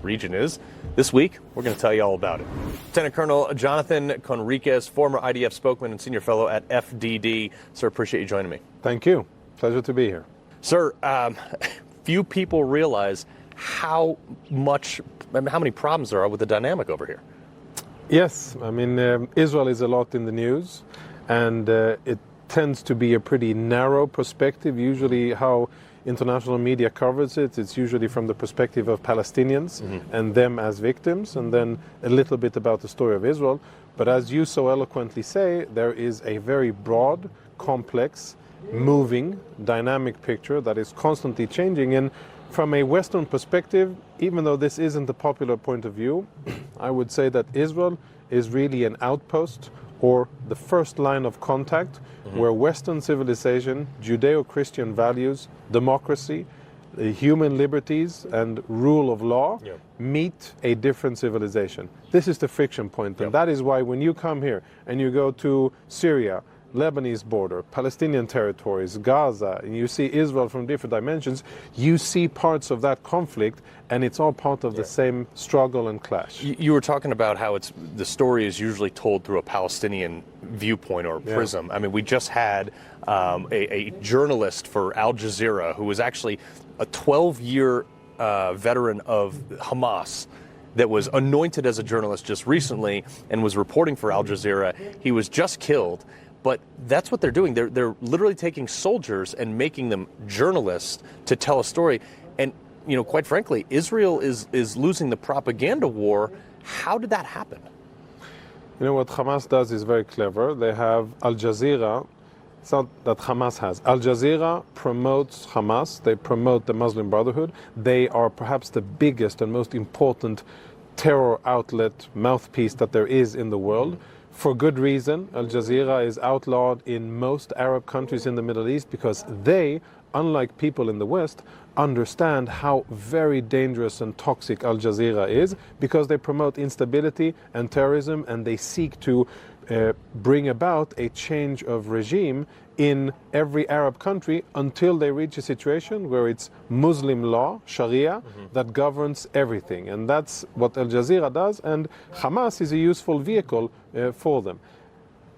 region is. This week, we're going to tell you all about it. Lieutenant Colonel Jonathan Conricus, former IDF spokesman and senior fellow at FDD. Sir, appreciate you joining me. Thank you. Pleasure to be here. Sir, few people realize how many problems there are with the dynamic over here. Yes, I mean, Israel is a lot in the news, and it tends to be a pretty narrow perspective. Usually how international media covers it, it's usually from the perspective of Palestinians and them as victims, and then a little bit about the story of Israel. But as you so eloquently say, there is a very broad, complex, moving, dynamic picture that is constantly changing. And from a Western perspective, even though this isn't the popular point of view, I would say that Israel is really an outpost or the first line of contact where Western civilization, Judeo-Christian values, democracy, human liberties and rule of law meet a different civilization. This is the friction point, and that is why when you come here and you go to Syria, Lebanese border, Palestinian territories, Gaza, and you see Israel from different dimensions, you see parts of that conflict, and it's all part of the same struggle and clash. You were talking about how the story is usually told through a Palestinian viewpoint or prism. I mean, we just had a journalist for Al Jazeera who was actually a 12-year veteran of Hamas that was anointed as a journalist just recently and was reporting for Al Jazeera. He was just killed. But that's what they're doing. They're literally taking soldiers and making them journalists to tell a story. And, you know, quite frankly, Israel is losing the propaganda war. How did that happen? You know, what Hamas does is very clever. They have Al Jazeera. It's not that Hamas has. Al Jazeera promotes Hamas. They promote the Muslim Brotherhood. They are perhaps the biggest and most important terror outlet, mouthpiece that there is in the world. For good reason. Al Jazeera is outlawed in most Arab countries in the Middle East because they, unlike people in the West, understand how very dangerous and toxic Al Jazeera is, because they promote instability and terrorism, and they seek to bring about a change of regime in every Arab country until they reach a situation where it's Muslim law, Sharia, that governs everything. And that's what Al Jazeera does, and Hamas is a useful vehicle for them.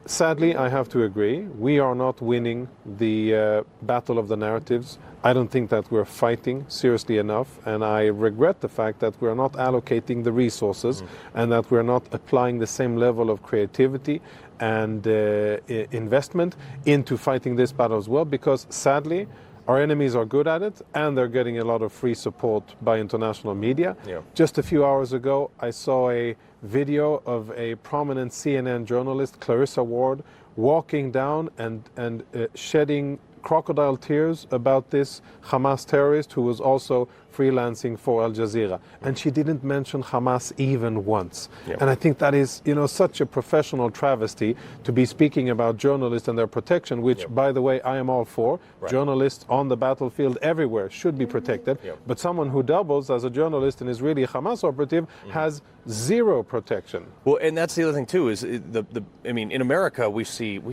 Sadly, I have to agree, we are not winning the battle of the narratives. I don't think that we're fighting seriously enough, and I regret the fact that we're not allocating the resources and that we're not applying the same level of creativity and investment into fighting this battle as well, because sadly, our enemies are good at it, and they're getting a lot of free support by international media. Just a few hours ago, I saw a video of a prominent CNN journalist, Clarissa Ward, walking down and shedding crocodile tears about this Hamas terrorist who was also freelancing for Al Jazeera. And she didn't mention Hamas even once. And I think that is, you know, such a professional travesty to be speaking about journalists and their protection, which, by the way, I am all for. Journalists on the battlefield everywhere should be protected. But someone who doubles as a journalist and is really a Hamas operative has zero protection. Well, and that's the other thing too, is I mean, in America, we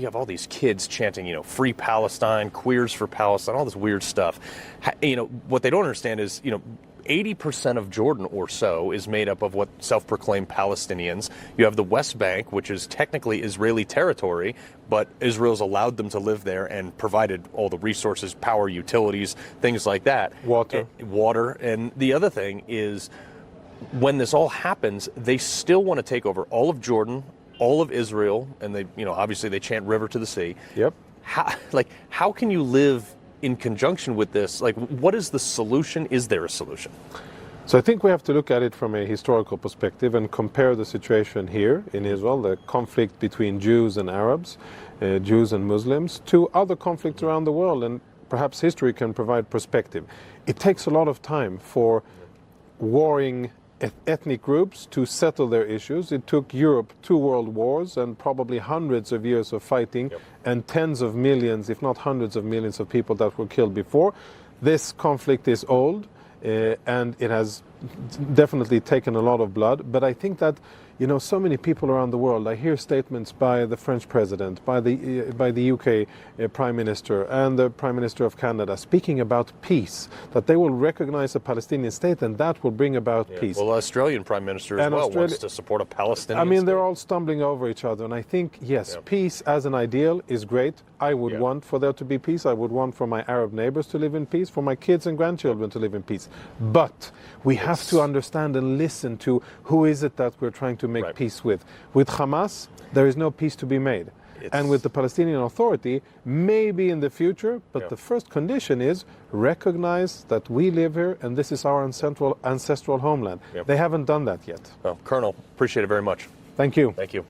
have all these kids chanting, you know, free Palestine, queers for Palestine, all this weird stuff. You know, what they don't understand is, you know, 80% of Jordan or so is made up of what self-proclaimed Palestinians. You have the West Bank, which is technically Israeli territory, but Israel's allowed them to live there and provided all the resources, power, utilities, things like that. Water. And the other thing is, when this all happens, they still want to take over all of Jordan, all of Israel, and they, you know, obviously they chant river to the sea. How can you live in conjunction with this? Like, what is the solution? Is there a solution? So I think we have to look at it from a historical perspective and compare the situation here in Israel, the conflict between Jews and Arabs, Jews and Muslims, to other conflicts around the world, and perhaps history can provide perspective. It takes a lot of time for warring ethnic groups to settle their issues. It took Europe 2 world wars and probably hundreds of years of fighting and tens of millions, if not hundreds of millions of people that were killed before. This conflict is old and it has definitely taken a lot of blood, but I think that, you know, so many people around the world, I hear statements by the French president, by the UK Prime Minister and the Prime Minister of Canada speaking about peace, that they will recognize a Palestinian state and that will bring about peace. Well, the Australian Prime Minister as well wants to support a Palestinian I mean, state. they're all stumbling over each other, and I think, yes, peace as an ideal is great. I would want for there to be peace. I would want for my Arab neighbors to live in peace, for my kids and grandchildren to live in peace. But we have to understand and listen to who is it that we're trying to make peace with. With Hamas, there is no peace to be made. And with the Palestinian Authority, maybe in the future, but the first condition is recognize that we live here and this is our ancestral homeland. They haven't done that yet. Well, Colonel, appreciate it very much. Thank you. Thank you.